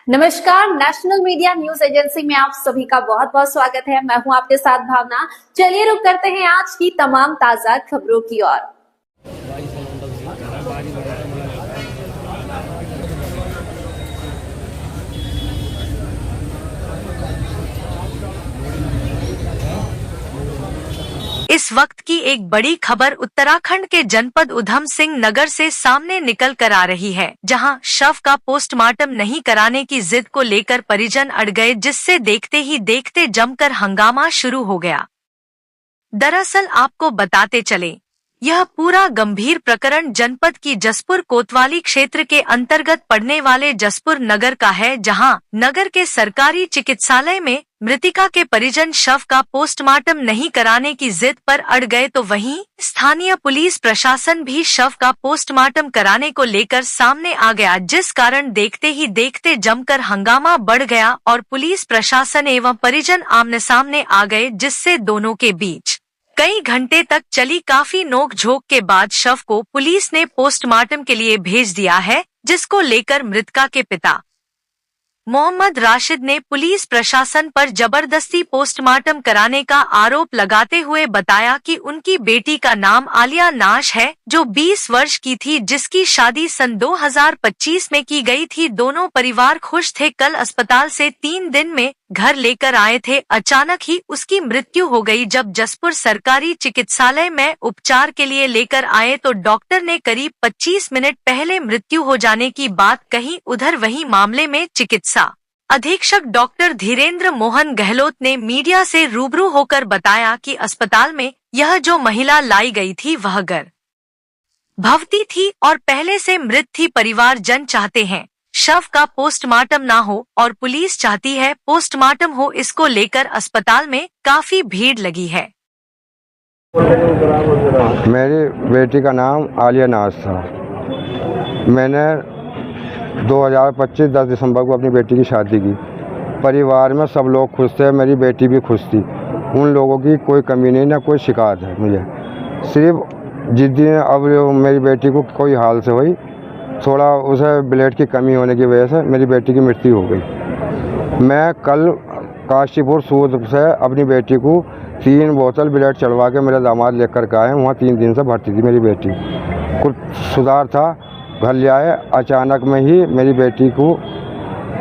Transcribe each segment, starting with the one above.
नमस्कार, national media news agency में आप सभी का बहुत बहुत स्वागत है। मैं हूं आपके साथ भावना। चलिए रुक करते हैं आज की तमाम ताजा खबरों की ओर। इस वक्त की एक बड़ी खबर उत्तराखंड के जनपद उधम सिंह नगर से सामने निकल कर आ रही है, जहां शव का पोस्टमार्टम नहीं कराने की जिद को लेकर परिजन अड़ गए, जिससे देखते ही देखते जमकर हंगामा शुरू हो गया। दरअसल आपको बताते चले, यह पूरा गंभीर प्रकरण जनपद की जसपुर कोतवाली क्षेत्र के अंतर्गत पड़ने वाले जसपुर नगर का है, जहां नगर के सरकारी चिकित्सालय में मृतिका के परिजन शव का पोस्टमार्टम नहीं कराने की जिद पर अड़ गए, तो वहीं स्थानीय पुलिस प्रशासन भी शव का पोस्टमार्टम कराने को लेकर सामने आ गया, जिस कारण देखते ही देखते जमकर हंगामा बढ़ गया और पुलिस प्रशासन एवं परिजन आमने सामने आ गए, जिससे दोनों के बीच कई घंटे तक चली काफी नोक-झोंक के बाद शव को पुलिस ने पोस्टमार्टम के लिए भेज दिया है, जिसको लेकर मृतका के पिता मोहम्मद राशिद ने पुलिस प्रशासन पर जबरदस्ती पोस्टमार्टम कराने का आरोप लगाते हुए बताया कि उनकी बेटी का नाम आलिया नाश है, जो 20 वर्ष की थी, जिसकी शादी सन 2025 में की गई थी। दोनों परिवार खुश थे। कल अस्पताल से 3 दिन में घर लेकर आए थे। अचानक ही उसकी मृत्यु हो गई। जब जसपुर सरकारी चिकित्सालय में उपचार के लिए लेकर आए तो डॉक्टर ने करीब 25 मिनट पहले मृत्यु हो जाने की बात कही। उधर वही मामले में चिकित्सा अधीक्षक डॉक्टर धीरेन्द्र मोहन गहलोत ने मीडिया से रूबरू होकर बताया कि अस्पताल में यह जो महिला लाई गई थी वह गर्भवती थी और पहले से मृत थी। परिवार जन चाहते हैं शव का पोस्टमार्टम ना हो और पुलिस चाहती है पोस्टमार्टम हो। इसको लेकर अस्पताल में काफी भीड़ लगी है। मेरी बेटी का नाम आलिया नाज था। मैंने 2025 10 दिसंबर को अपनी बेटी की शादी की। परिवार में सब लोग खुश थे, मेरी बेटी भी खुश थी। उन लोगों की कोई कमी नहीं, ना कोई शिकायत है मुझे। सिर्फ जिस दिन अब मेरी बेटी को कोई हाल से हुई, थोड़ा उसे ब्लड की कमी होने की वजह से मेरी बेटी की मृत्यु हो गई। मैं कल काशीपुर सूद से अपनी बेटी को 3 बोतल ब्लड चढ़वा के मेरे दामाद लेकर के आए। वहाँ 3 दिन से भर्ती थी मेरी बेटी। कुछ सुधार था, घर ले आए। अचानक में ही मेरी बेटी को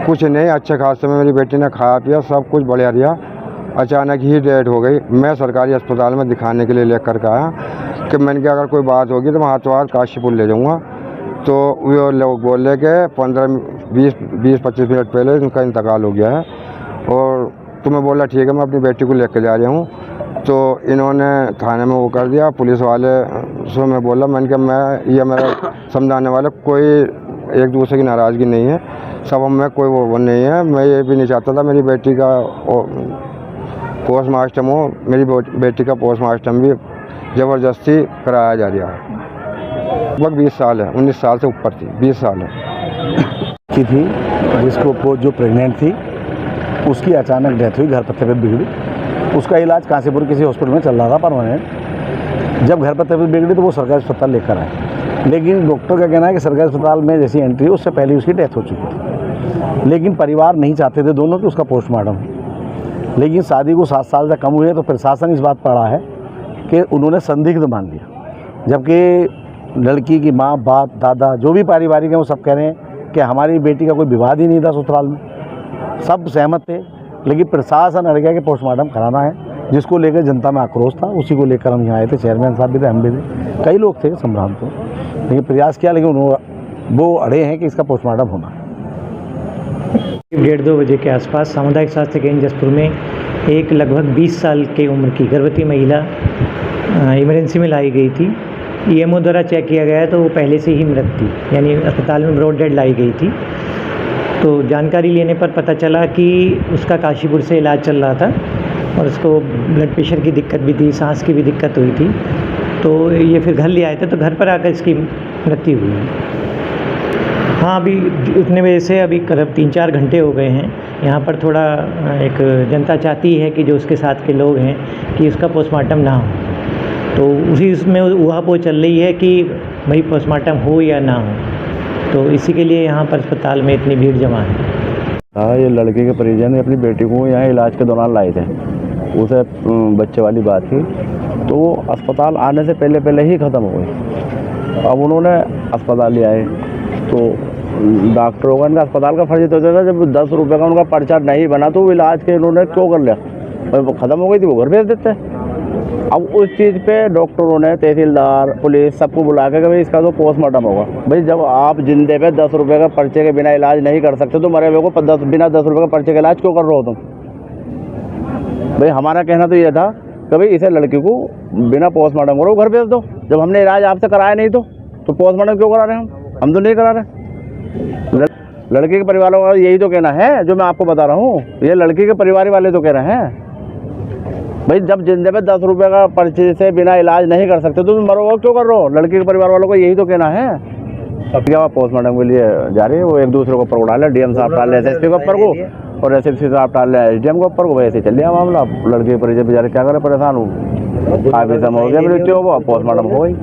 कुछ नहीं, अच्छे खासे में मेरी बेटी ने खाया पिया, सब कुछ बढ़िया रहा। अचानक ही डेथ हो गई। मैं सरकारी अस्पताल में दिखाने के लिए लेकर के आया कि मैंने कहा अगर कोई बात होगी तो मैं हाथों हाथ काशीपुर ले जाऊँगा। तो वो लोग बोले कि 15-20-25 मिनट पहले उनका इंतकाल हो गया है। और तो मैं बोला ठीक है, मैं अपनी बेटी को लेकर जा रहा हूँ। तो इन्होंने थाने में वो कर दिया। पुलिस वाले से मैं बोला, मैंने कहा मैं ये मेरा समझाने वाला कोई एक दूसरे की नाराज़गी नहीं है, सब में कोई वो नहीं है। मैं ये भी नहीं चाहता था मेरी बेटी का पोस्टमार्टम हो। मेरी बेटी का पोस्टमार्टम भी ज़बरदस्ती कराया जा रहा है। लगभग 20 साल है, 19 साल से ऊपर थी, 20 साल है की थी, जिसको जो प्रेग्नेंट थी उसकी अचानक डेथ हुई। घर पर तबीयत बिगड़ी। उसका इलाज काशीपुर किसी हॉस्पिटल में चल रहा था परमानेंट। जब घर पर तबीयत बिगड़ी तो वो सरकारी अस्पताल लेकर आए, लेकिन डॉक्टर का कहना है कि सरकारी अस्पताल में जैसी एंट्री उससे पहले उसकी डेथ हो चुकी थी। लेकिन परिवार नहीं चाहते थे दोनों कि उसका पोस्टमार्टम हो। लेकिन शादी को 7 साल से कम हुए तो प्रशासन इस बात पर अड़ा है कि उन्होंने संदिग्ध मान लिया, जबकि लड़की की माँ, बाप, दादा जो भी पारिवारिक हैं वो सब कह रहे हैं कि हमारी बेटी का कोई विवाद ही नहीं था ससुराल में, सब सहमत थे। लेकिन प्रशासन अड़ गया कि पोस्टमार्टम कराना है, जिसको लेकर जनता में आक्रोश था। उसी को लेकर हम यहाँ आए थे। चेयरमैन साहब भी थे, हम भी थे, कई लोग थे संभ्रांत तो, लेकिन प्रयास किया, लेकिन वो अड़े हैं कि इसका पोस्टमार्टम होना है। 1:30-2 बजे के आसपास सामुदायिक स्वास्थ्य केंद्र जसपुर में एक लगभग 20 साल की उम्र की गर्भवती महिला इमरजेंसी में लाई गई थी। ईएमओ द्वारा चेक किया गया तो वो पहले से ही मृत थी, यानी अस्पताल में ब्रॉड डेड लाई गई थी। तो जानकारी लेने पर पता चला कि उसका काशीपुर से इलाज चल रहा था और उसको ब्लड प्रेशर की दिक्कत भी थी, सांस की भी दिक्कत हुई थी। तो ये फिर घर ले आए थे, तो घर पर आकर इसकी मृत्यु हुई। हाँ, अभी उतने वजह से अभी करीब 3-4 घंटे हो गए हैं। यहाँ पर थोड़ा एक जनता चाहती है कि जो उसके साथ के लोग हैं कि उसका पोस्टमार्टम ना हो, तो उसी उसमें उहापोह चल रही है कि भाई पोस्टमार्टम हो या ना हो। तो इसी के लिए यहाँ पर अस्पताल में इतनी भीड़ जमा है। हाँ, ये लड़के के परिजन अपनी बेटी को यहाँ इलाज के दौरान लाए थे। उसे बच्चे वाली बात थी, तो वो अस्पताल आने से पहले पहले ही ख़त्म हो गई। अब उन्होंने अस्पताल ले आए तो डॉक्टरों का इनका अस्पताल का फर्ज तो था, जब 10 रुपये का उनका पर्चा नहीं बना तो वो इलाज के इन्होंने क्यों कर लिया? वो ख़त्म हो गई थी, वो घर भेज देते। अब उस चीज़ पे डॉक्टरों ने, तहसीलदार, पुलिस सबको बुला के भाई इसका तो पोस्टमार्टम होगा। भाई जब आप जिंदे पे 10 रुपये का पर्चे के बिना इलाज नहीं कर सकते तो मरे हुए को बिना 10 रुपये का पर्चे का इलाज क्यों कर रहे हो तुम? भाई हमारा कहना तो ये था कि भाई इसे लड़की को बिना पोस्टमार्टम करो घर भेज दो। जब हमने इलाज आपसे कराया नहीं तो पोस्टमार्टम क्यों करा रहे हैं? हम तो नहीं करा रहे। लड़के के परिवार वालों का यही तो कहना है जो मैं आपको बता रहा हूँ। ये लड़की के परिवार वाले तो कह रहे हैं भाई जब जिंदे पे 10 रुपये का पर्चे से बिना इलाज नहीं कर सकते तो तुम मरोगे क्यों कर रहे हो? लड़की के परिवार वालों को यही तो कहना है। अब क्या पोस्टमार्टम के लिए जा रहे हैं, वो एक दूसरे को ऊपर उड़ा ले, डीएम साहब डाल ले SSP के ऊपर को और SSP साहब डाल ले SDM के ऊपर को। वैसे चल लिया मामला। लड़के के परिजन बेचारे क्या करें, परेशान हो। काफी समय हो गया मृत्यु हो, पोस्टमार्टम हो गई।